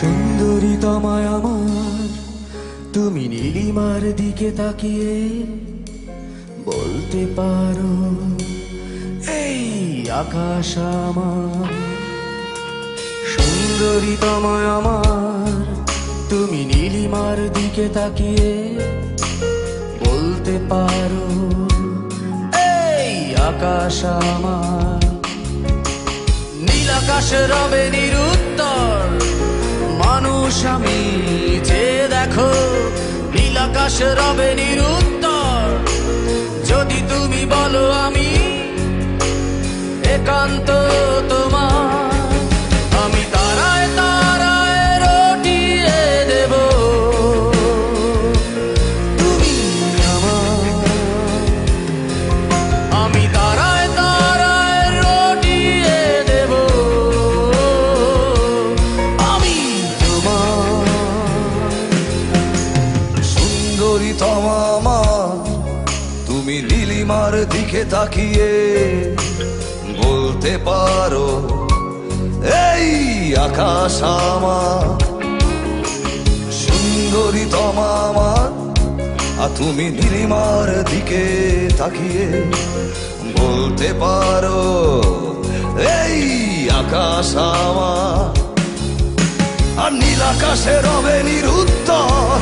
সুন্দরী তোমায় আমার, তুমি নীলিমার দিকে তাকিয়ে বলতে পারো এই আকাশ আমার। সুন্দরী তোমায় আমার, তুমি নীলিমার দিকে তাকিয়ে বলতে পারো এই আকাশ আমার। নীল আকাশে রবে নিরুত্তর মানুষ আমি, যে দেখো নীল আকাশে রবে নিরুত্তর যদি তুমি বলো আমি একান্ত তোমার। আমি তারায় তারায় রটিয়ে দেব তুমি আমার। আমি তারায় তারায় রটিয়ে দেব আমি তোমার। সুন্দরী তোমা আমার, তুমি নীলিমার দিকে তাকিয়ে বলতে পারো এই আকাশ আমার। সুন্দরী তোমা আমার, তুমি নীলিমার দিকে তাকিয়ে বলতে পারো এই আকাশ আমার। আর নীল আকাশে রবে নিরুত্তর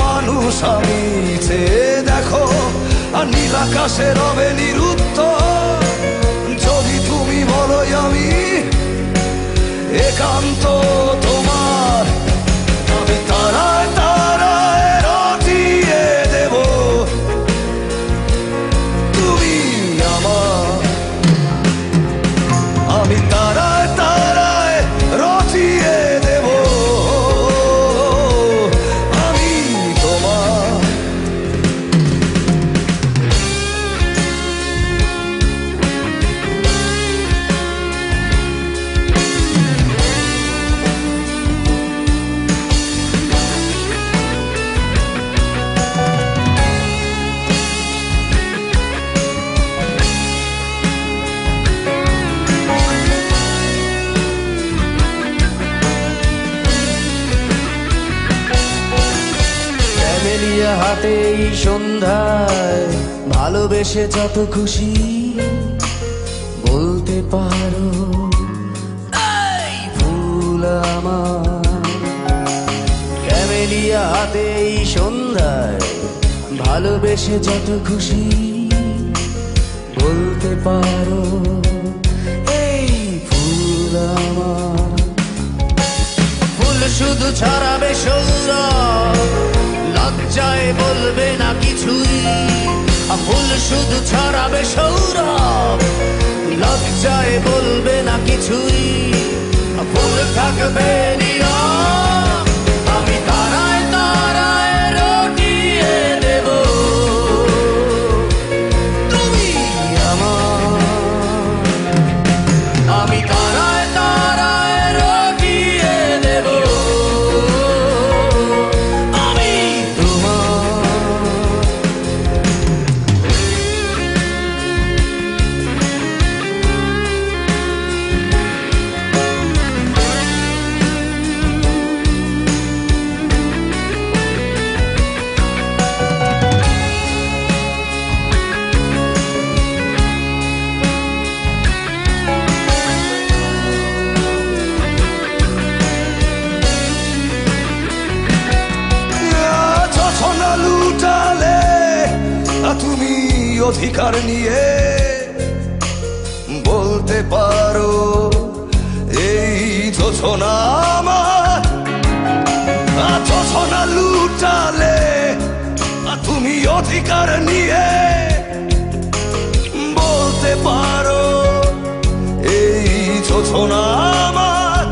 মানুষ আমি, চেয়ে দেখো আর নীল আকাশে রবে নিরুত্তর যদি তুমি বলো আমি একান্ত তোমার। আমি তারায় তারায় রটিয়ে দেব তুমি আমার। আমি তারায় তারায় রটিয়ে দেব আমি তোমার। ক্যামেলিয়া হাতে এই সন্ধ্যায় ভালোবেসে যত খুশি বলতে পারো এই ফুল আমার। ক্যামেলিয়া হাতে এই সন্ধ্যায় ভালোবেসে যত খুশি বলতে পারো এই ফুল আমার। ফুল শুধু ছড়াবে সৌরভ, লজ্জায় বলবে না কিছুই। ফুল শুধু ছড়াবে সৌরভ, লজ্জায় বলবে না কিছুই। ফুল থাকবে নীরব, আমি তারায় তারায় রটিয়ে দেব তুমি আমার। আমি তারায় তারায় রটিয়ে দেব আমি তোমার। লুটালে তুমি অধিকার নিয়ে বলতে পারো এই যোছনা আমার। যোছনা লুটালে তুমি অধিকার নিয়ে বলতে পারো এই যোছনা আমার।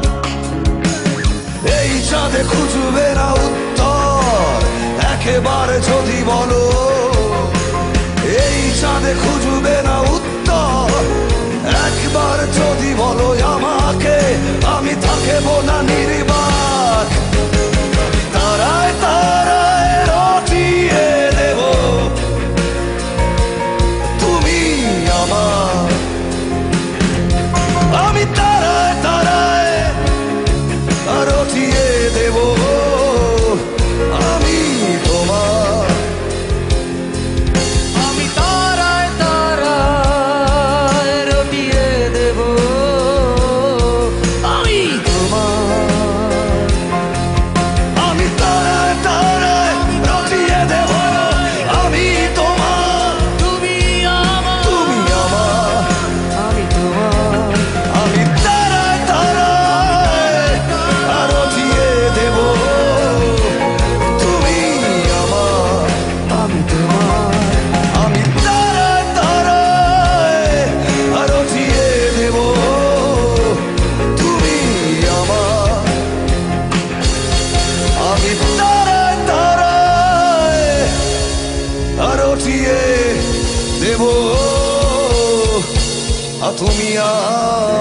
এই চাঁদে খুঁজবে না উত্তর একেবারে যদি বলো, এই চাঁদে খুঁজবে না উত্তর একবার যদি বলো আমাকে, আমি থাকব না নির্বাক। তারায় তারায় রটিয়ে দেব তুমি আমার। আমি তারায় তারায় রটিয়ে আমার